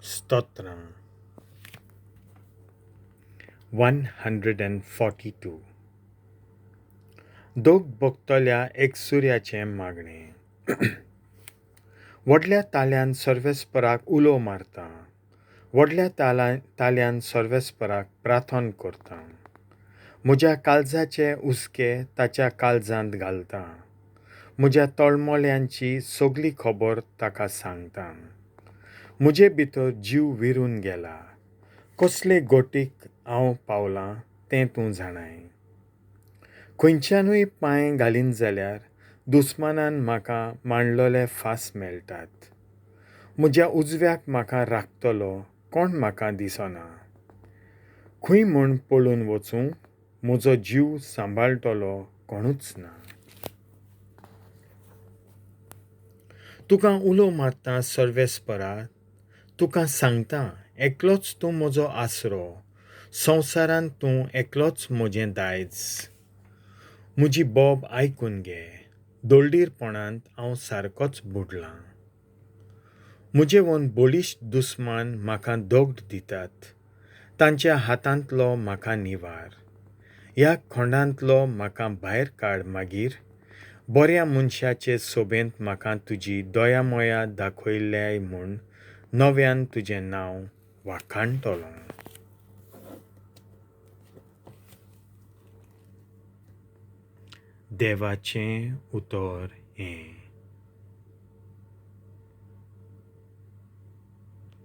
Stotram 142 दोग भोगतल्या एकसुर्याचें मागणें. व्हडल्या ताल्यान सर्वेस्पराक उलो मारता. व्हडल्या ताल्यान सर्वेस्पराक प्रार्थन करता. म्हज्या काळजाचे हुस्के ताच्या काळजांत घालता. म्हज्या tollmolleanchi सोगली खबर ताका सांगता. म्हजे भितर जीव विरून गेला. कसले गोटीक हांव पावलां तें तूं जाणाय. खंयच्यानूय पांय घालीन जाल्यार दुस्मानान म्हाका मांडलोले फास मेळटात. म्हज्या उजव्याक म्हाका राखतलो कोण म्हाका दिसना. खंय म्हूण पळून वचूं, म्हजो जीव सांबाळटलो कोणूच ना. तुका उलो मारता सर्वेस्पराक, तुका सांगता एकलोच तूं म्हजो आसरो. संवसारांत तूं एकलोच म्हजें दायज. म्हजी बोब आयकून घे. दोळडीरपणांत हांव सारकोच बुडलां. म्हजेवन बळिश्ट दुस्मान म्हाका दोग दितात. तांच्या हातांतलो म्हाका निवार. ह्या खोंडांतलो म्हाका भायर काड मागीर. बऱ्या मनशाचे सोबेंत म्हाका तुजी दोयामोया दाखयल्याय म्हूण नव्यान तुजें नांव वाखाणटलों. देवाचें उतर हें.